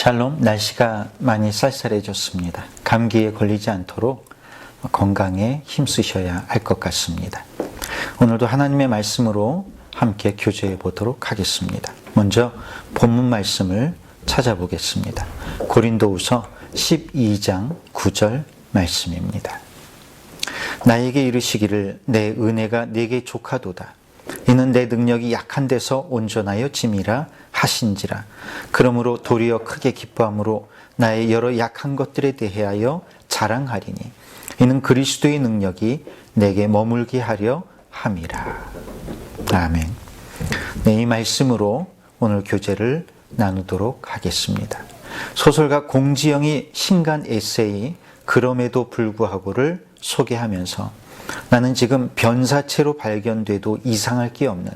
샬롬, 날씨가 많이 쌀쌀해졌습니다. 감기에 걸리지 않도록 건강에 힘쓰셔야 할 것 같습니다. 오늘도 하나님의 말씀으로 함께 교제해 보도록 하겠습니다. 먼저 본문 말씀을 찾아보겠습니다. 고린도후서 12장 9절 말씀입니다. 나에게 이르시기를 내 은혜가 네게 족하도다. 이는 내 능력이 약한 데서 온전하여 짐이라 하신지라. 그러므로 도리어 크게 기뻐함으로 나의 여러 약한 것들에 대하여 자랑하리니 이는 그리스도의 능력이 내게 머물게 하려 함이라. 아멘. 네, 이 말씀으로 오늘 교제를 나누도록 하겠습니다. 소설가 공지영이 신간 에세이 그럼에도 불구하고를 소개하면서 나는 지금 변사체로 발견돼도 이상할 게 없는,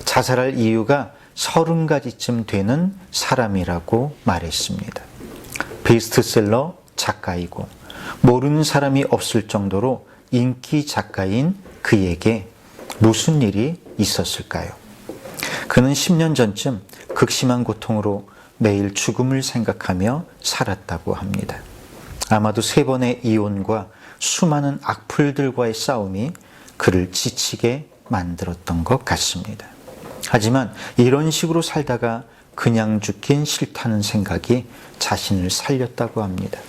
자살할 이유가 30가지쯤 되는 사람이라고 말했습니다. 베스트셀러 작가이고 모르는 사람이 없을 정도로 인기 작가인 그에게 무슨 일이 있었을까요? 그는 10년 전쯤 극심한 고통으로 매일 죽음을 생각하며 살았다고 합니다. 아마도 3번의 이혼과 수많은 악플들과의 싸움이 그를 지치게 만들었던 것 같습니다. 하지만 이런 식으로 살다가 그냥 죽긴 싫다는 생각이 자신을 살렸다고 합니다.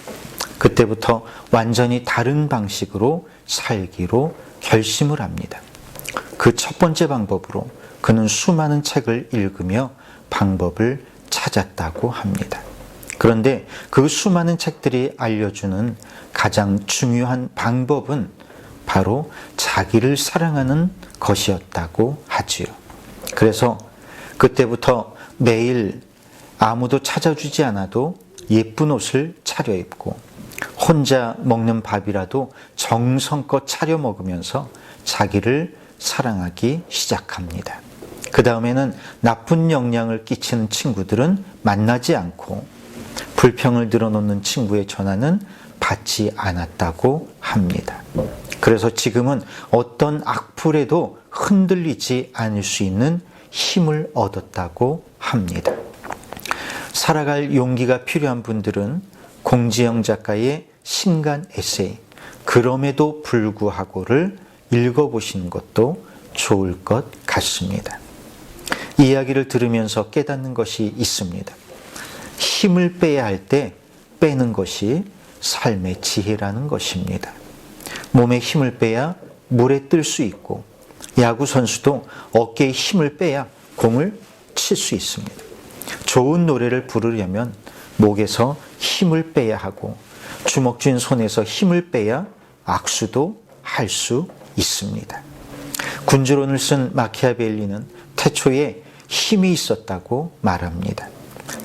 그때부터 완전히 다른 방식으로 살기로 결심을 합니다. 그 첫 번째 방법으로 그는 수많은 책을 읽으며 방법을 찾았다고 합니다. 그런데 그 수많은 책들이 알려주는 가장 중요한 방법은 바로 자기를 사랑하는 것이었다고 하지요. 그래서 그때부터 매일 아무도 찾아주지 않아도 예쁜 옷을 차려입고 혼자 먹는 밥이라도 정성껏 차려 먹으면서 자기를 사랑하기 시작합니다. 그 다음에는 나쁜 영향을 끼치는 친구들은 만나지 않고 불평을 늘어놓는 친구의 전화는 받지 않았다고 합니다. 그래서 지금은 어떤 악플에도 흔들리지 않을 수 있는 힘을 얻었다고 합니다. 살아갈 용기가 필요한 분들은 공지영 작가의 신간 에세이 그럼에도 불구하고를 읽어보시는 것도 좋을 것 같습니다. 이 이야기를 들으면서 깨닫는 것이 있습니다. 힘을 빼야 할 때 빼는 것이 삶의 지혜라는 것입니다. 몸에 힘을 빼야 물에 뜰 수 있고 야구 선수도 어깨에 힘을 빼야 공을 칠 수 있습니다. 좋은 노래를 부르려면 목에서 힘을 빼야 하고 주먹 쥔 손에서 힘을 빼야 악수도 할 수 있습니다. 군주론을 쓴 마키아벨리는 태초에 힘이 있었다고 말합니다.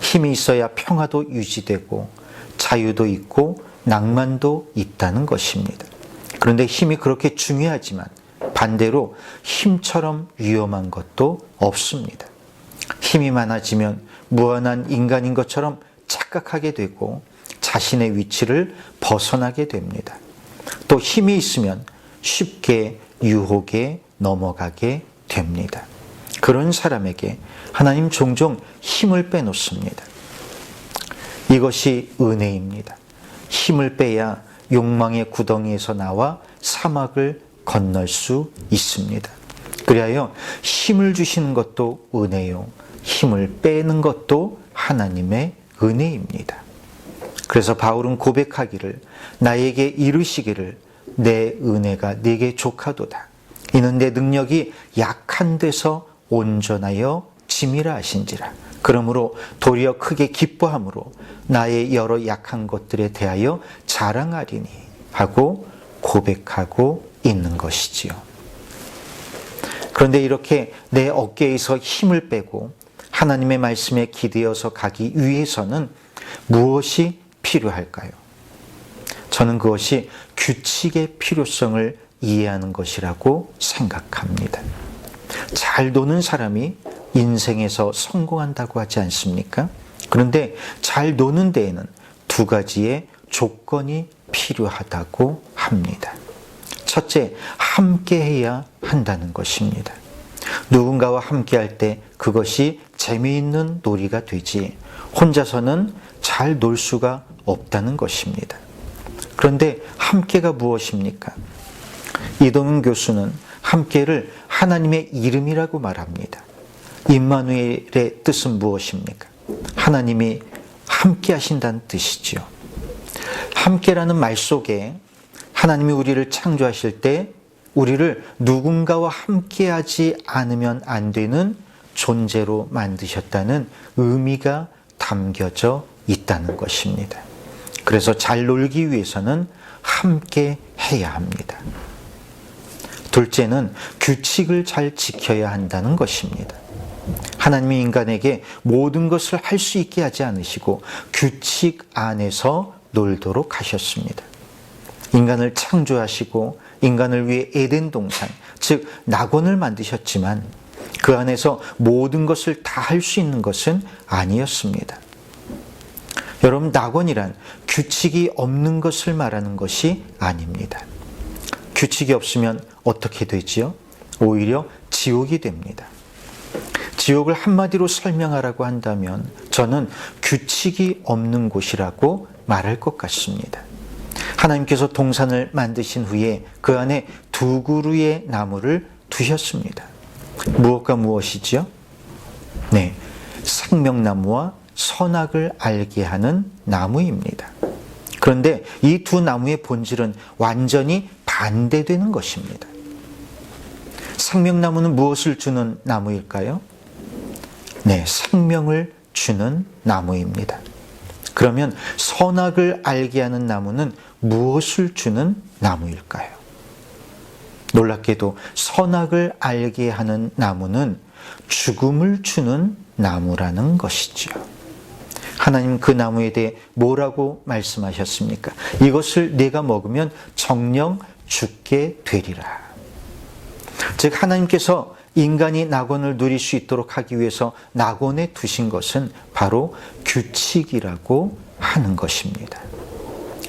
힘이 있어야 평화도 유지되고 자유도 있고 낭만도 있다는 것입니다. 그런데 힘이 그렇게 중요하지만 반대로 힘처럼 위험한 것도 없습니다. 힘이 많아지면 무한한 인간인 것처럼 착각하게 되고 자신의 위치를 벗어나게 됩니다. 또 힘이 있으면 쉽게 유혹에 넘어가게 됩니다. 그런 사람에게 하나님 종종 힘을 빼놓습니다. 이것이 은혜입니다. 힘을 빼야 욕망의 구덩이에서 나와 사막을 건널 수 있습니다. 그리하여 힘을 주시는 것도 은혜요, 힘을 빼는 것도 하나님의 은혜입니다. 그래서 바울은 고백하기를 나에게 이르시기를 내 은혜가 네게 족하도다. 이는 내 능력이 약한 데서 온전하여 짐이라 하신지라. 그러므로 도리어 크게 기뻐함으로 나의 여러 약한 것들에 대하여 자랑하리니 하고 고백하고 있는 것이지요. 그런데 이렇게 내 어깨에서 힘을 빼고 하나님의 말씀에 기대어서 가기 위해서는 무엇이 필요할까요? 저는 그것이 규칙의 필요성을 이해하는 것이라고 생각합니다. 잘 노는 사람이 인생에서 성공한다고 하지 않습니까? 그런데 잘 노는 데에는 2가지의 조건이 필요하다고 합니다. 첫째, 함께 해야 한다는 것입니다. 누군가와 함께 할 때 그것이 재미있는 놀이가 되지 혼자서는 잘 놀 수가 없다는 것입니다. 그런데 함께가 무엇입니까? 이동윤 교수는 함께를 하나님의 이름이라고 말합니다. 임마누엘의 뜻은 무엇입니까? 하나님이 함께 하신다는 뜻이지요. 함께라는 말 속에 하나님이 우리를 창조하실 때 우리를 누군가와 함께하지 않으면 안 되는 존재로 만드셨다는 의미가 담겨져 있다는 것입니다. 그래서 잘 놀기 위해서는 함께 해야 합니다. 둘째는 규칙을 잘 지켜야 한다는 것입니다. 하나님이 인간에게 모든 것을 할 수 있게 하지 않으시고 규칙 안에서 놀도록 하셨습니다. 인간을 창조하시고 인간을 위해 에덴 동산, 즉 낙원을 만드셨지만 그 안에서 모든 것을 다 할 수 있는 것은 아니었습니다. 여러분, 낙원이란 규칙이 없는 것을 말하는 것이 아닙니다. 규칙이 없으면 어떻게 되지요? 오히려 지옥이 됩니다. 지옥을 한마디로 설명하라고 한다면 저는 규칙이 없는 곳이라고 말할 것 같습니다. 하나님께서 동산을 만드신 후에 그 안에 두 그루의 나무를 두셨습니다. 무엇과 무엇이지요? 네, 생명나무와 선악을 알게 하는 나무입니다. 그런데 이 두 나무의 본질은 완전히 반대되는 것입니다. 생명나무는 무엇을 주는 나무일까요? 네, 생명을 주는 나무입니다. 그러면 선악을 알게 하는 나무는 무엇을 주는 나무일까요? 놀랍게도 선악을 알게 하는 나무는 죽음을 주는 나무라는 것이지요. 하나님 그 나무에 대해 뭐라고 말씀하셨습니까? 이것을 내가 먹으면 정녕 죽게 되리라. 즉 하나님께서 인간이 낙원을 누릴 수 있도록 하기 위해서 낙원에 두신 것은 바로 규칙이라고 하는 것입니다.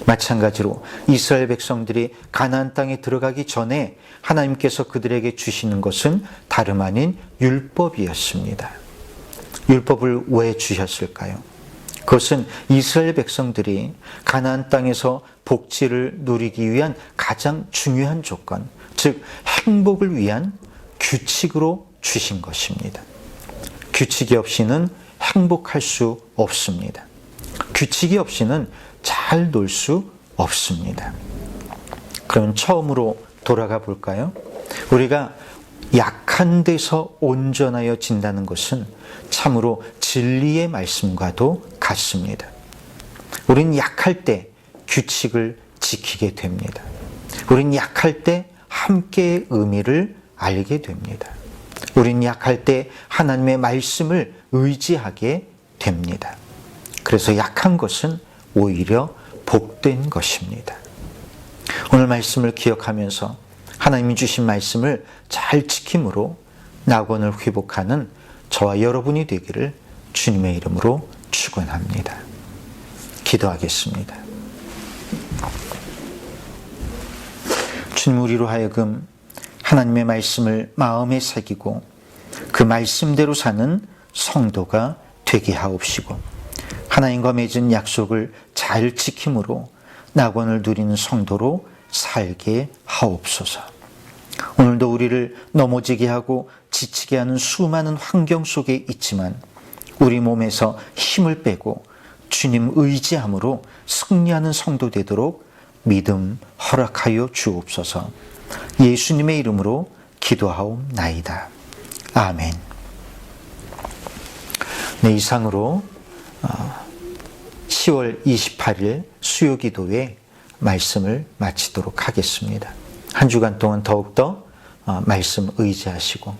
마찬가지로 이스라엘 백성들이 가나안 땅에 들어가기 전에 하나님께서 그들에게 주시는 것은 다름 아닌 율법이었습니다. 율법을 왜 주셨을까요? 그것은 이스라엘 백성들이 가나안 땅에서 복지를 누리기 위한 가장 중요한 조건, 즉 행복을 위한 규칙으로 주신 것입니다. 규칙이 없이는 행복할 수 없습니다. 규칙이 없이는 잘 놀 수 없습니다. 그럼 처음으로 돌아가 볼까요? 우리가 약한 데서 온전하여진다는 것은 참으로 진리의 말씀과도 같습니다. 우린 약할 때 규칙을 지키게 됩니다. 우린 약할 때 함께의 의미를 알게 됩니다. 우린 약할 때 하나님의 말씀을 의지하게 됩니다. 그래서 약한 것은 오히려 복된 것입니다. 오늘 말씀을 기억하면서 하나님이 주신 말씀을 잘 지킴으로 낙원을 회복하는 저와 여러분이 되기를 주님의 이름으로 축원합니다. 기도하겠습니다. 주님, 우리로 하여금 하나님의 말씀을 마음에 새기고 그 말씀대로 사는 성도가 되게 하옵시고 하나님과 맺은 약속을 잘 지킴으로 낙원을 누리는 성도로 살게 하옵소서. 오늘도 우리를 넘어지게 하고 지치게 하는 수많은 환경 속에 있지만 우리 몸에서 힘을 빼고 주님 의지함으로 승리하는 성도 되도록 믿음 허락하여 주옵소서. 예수님의 이름으로 기도하옵나이다. 아멘. 네, 이상으로 10월 28일 수요기도회 말씀을 마치도록 하겠습니다. 한 주간 동안 더욱더 말씀 의지하시고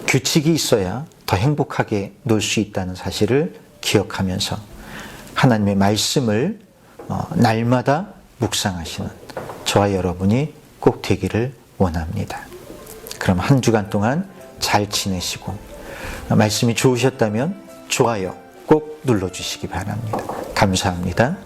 규칙이 있어야 더 행복하게 놀 수 있다는 사실을 기억하면서 하나님의 말씀을 날마다 묵상하시는 저와 여러분이 꼭 되기를 원합니다. 그럼 한 주간 동안 잘 지내시고 말씀이 좋으셨다면 좋아요 꼭 눌러주시기 바랍니다. 감사합니다.